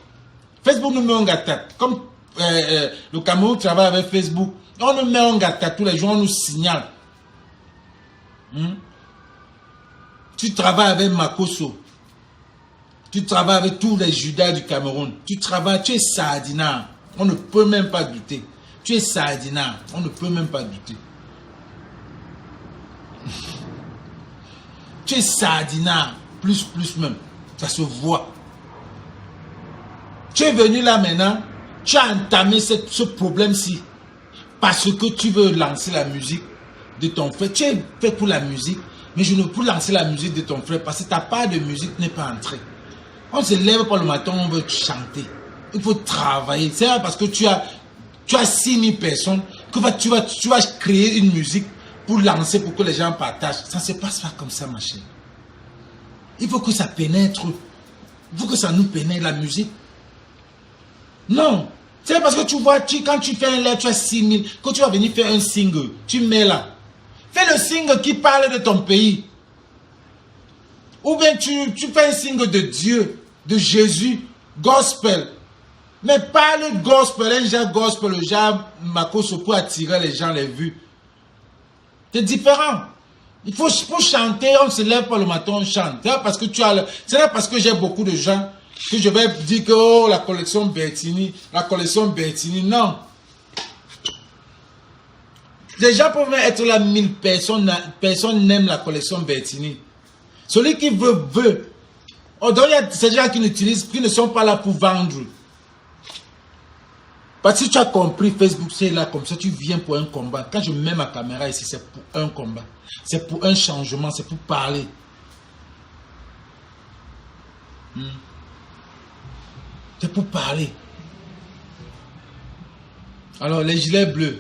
Facebook nous met en gâtate. Comme le Cameroun travaille avec Facebook, on nous met en gâtate tous les jours, on nous signale. Tu travailles avec Makoso. Tu travailles avec tous les Judas du Cameroun. Tu travailles, tu es Saadina. On ne peut même pas douter. Tu es Saadina. On ne peut même pas douter. Tu es Saadina. Plus même. Ça se voit. Tu es venu là maintenant. Tu as entamé ce problème-ci. Parce que tu veux lancer la musique de ton frère. Tu es fait pour la musique. Mais je ne peux lancer la musique de ton frère parce que ta part de musique n'est pas entrée. On se lève pas le matin, on veut chanter. Il faut travailler. C'est parce que tu as 6000 personnes que tu vas créer une musique pour lancer, pour que les gens partagent. Ça ne se passe pas comme ça, ma chérie. Il faut que ça pénètre. Il faut que ça nous pénètre, la musique. Non. C'est parce que tu vois, quand tu fais un live, tu as 6000. Quand tu vas venir faire un single, tu mets là. Fais le single qui parle de ton pays. Ou bien tu fais un single de Dieu, de Jésus, gospel. Mais pas le gospel, un genre gospel, le genre Makoso pour attirer les gens, les vues. C'est différent. Il faut, pour chanter, on ne se lève pas le matin, on chante. C'est pas parce que c'est parce que j'ai beaucoup de gens que je vais dire que oh, la collection Bertini, non. Les gens peuvent être là 1000 personnes, personne n'aime la collection Bertini. Celui qui veut. Oh, donc il y a ces gens qui ne sont pas là pour vendre. Parce que tu as compris, Facebook, c'est là comme ça, tu viens pour un combat. Quand je mets ma caméra ici, c'est pour un combat. C'est pour un changement, c'est pour parler. C'est pour parler. Alors, les gilets bleus,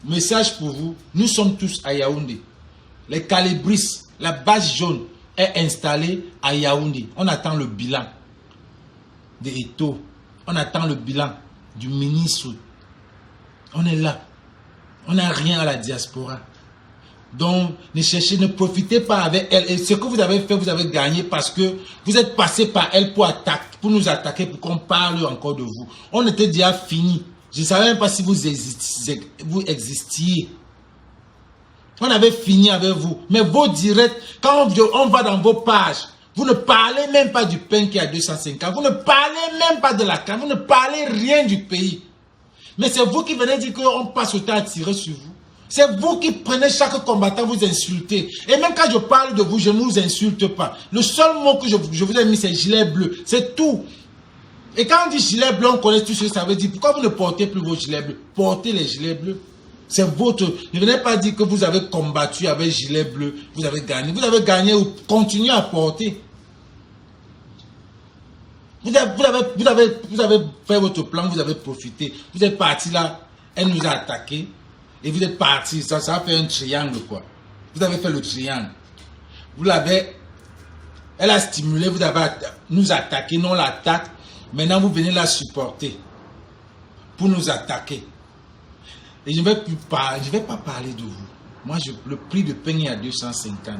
message pour vous, nous sommes tous à Yaoundé. Les calibris, la base jaune est installée à Yaoundé. On attend le bilan de Eto. On attend le bilan du ministre. On est là. On n'a rien à la diaspora. Donc, ne cherchez, ne profitez pas avec elle. Et ce que vous avez fait, vous avez gagné parce que vous êtes passé par elle pour nous attaquer, pour qu'on parle encore de vous. On était déjà fini. Je ne savais même pas si vous existiez. On avait fini avec vous. Mais vos directs, quand on va dans vos pages, vous ne parlez même pas du pain qui a 250. Vous ne parlez même pas de la canne. Vous ne parlez rien du pays. Mais c'est vous qui venez dire qu'on passe le temps à tirer sur vous. C'est vous qui prenez chaque combattant, vous insultez. Et même quand je parle de vous, je ne vous insulte pas. Le seul mot que je vous ai mis, c'est gilet bleu. C'est tout. Et quand on dit gilet bleu, on connaît tout ce que ça veut dire. Pourquoi vous ne portez plus vos gilets bleus? Portez les gilets bleus. C'est votre... Ne venez pas dire que vous avez combattu avec gilet bleu. Vous avez gagné. Vous avez gagné ou continuez à porter. Vous avez fait votre plan, vous avez profité. Vous êtes parti là, elle nous a attaqué. Et vous êtes parti, ça a fait un triangle quoi. Vous avez fait le triangle. Vous l'avez, elle a stimulé, vous avez nous attaqué, non l'attaque. Maintenant vous venez la supporter pour nous attaquer. Et je ne vais pas parler de vous. Moi, le prix de pain est à 250.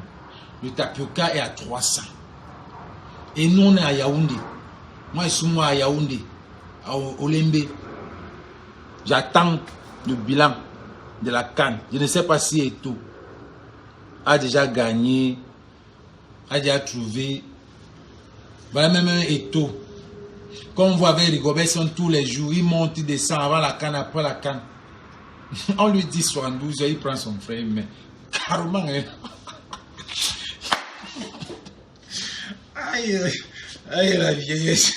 Le tapioca est à 300. Et nous on est à Yaoundé. Moi je suis à Yaoundé, à Olembe. J'attends le bilan de la CAN. Je ne sais pas si Eto a déjà gagné, a déjà trouvé. Voilà même un Eto. Comme on voit avec Rigobert, sont tous les jours, il monte, il descend avant la CAN, après la CAN. On lui dit 72 heures, il prend son frère, mais carrément. Aïe, aïe, la vieillesse.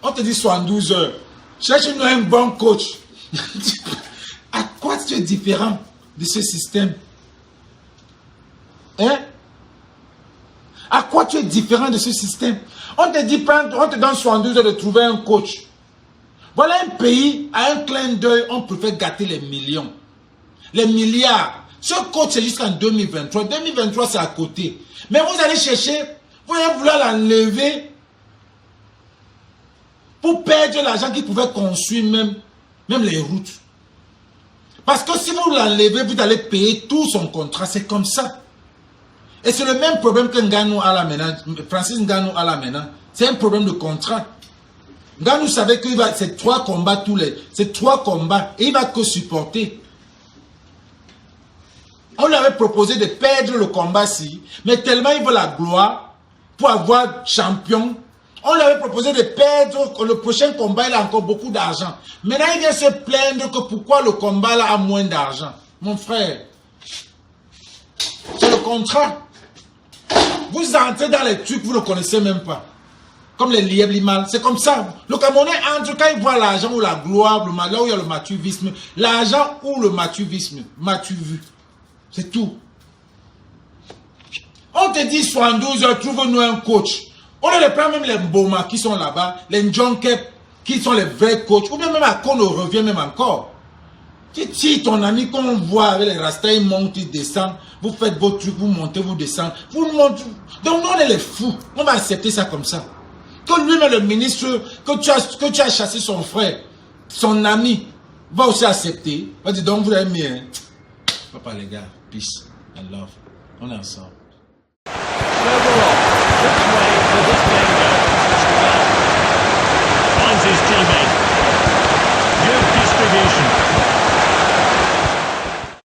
On te dit 72 heures. Cherche-nous un bon coach. À quoi tu es différent de ce système? Hein? À quoi tu es différent de ce système? On te dit, on te donne 72 heures de trouver un coach. Voilà un pays, à un clin d'œil, on préfère gâter les millions. Les milliards. Ce coach, c'est jusqu'en 2023. 2023, c'est à côté. Mais vous allez chercher, vous allez vouloir l'enlever pour perdre l'argent qu'il pouvait construire même les routes. Parce que si vous l'enlevez, vous allez payer tout son contrat. C'est comme ça. Et c'est le même problème que Ngannou a là maintenant. Francis Ngannou a là maintenant. C'est un problème de contrat. Ngannou savait que c'est 3 combats c'est 3 combats. Et il va que supporter. On lui avait proposé de perdre le combat-ci. Mais tellement il veut la gloire pour avoir champion. On lui avait proposé de perdre le prochain combat, il a encore beaucoup d'argent. Maintenant, il vient se plaindre que pourquoi le combat là a moins d'argent. Mon frère, c'est le contrat. Vous entrez dans les trucs, vous ne connaissez même pas. Comme les lièvres, les mâles, c'est comme ça. Le Camerounais entre quand il voit l'argent ou la gloire, là où il y a le matuvisme, l'argent ou le matuvisme, matu-vu. C'est tout. On te dit 72 heures, trouve-nous un coach. On ne les prend même les Mboma qui sont là-bas, les Njonkep qui sont les vrais coachs, ou bien même à Kono revient même encore. Si ton ami qu'on voit avec les rastas, il monte, il descend, vous faites vos trucs, vous montez, vous descendez, vous montez. Donc nous on est les fous, on va accepter ça comme ça. Que lui-même le ministre, que tu as chassé son frère, son ami, va aussi accepter. Va dire donc vous avez mis, hein. Papa les gars, peace and love, on est ensemble.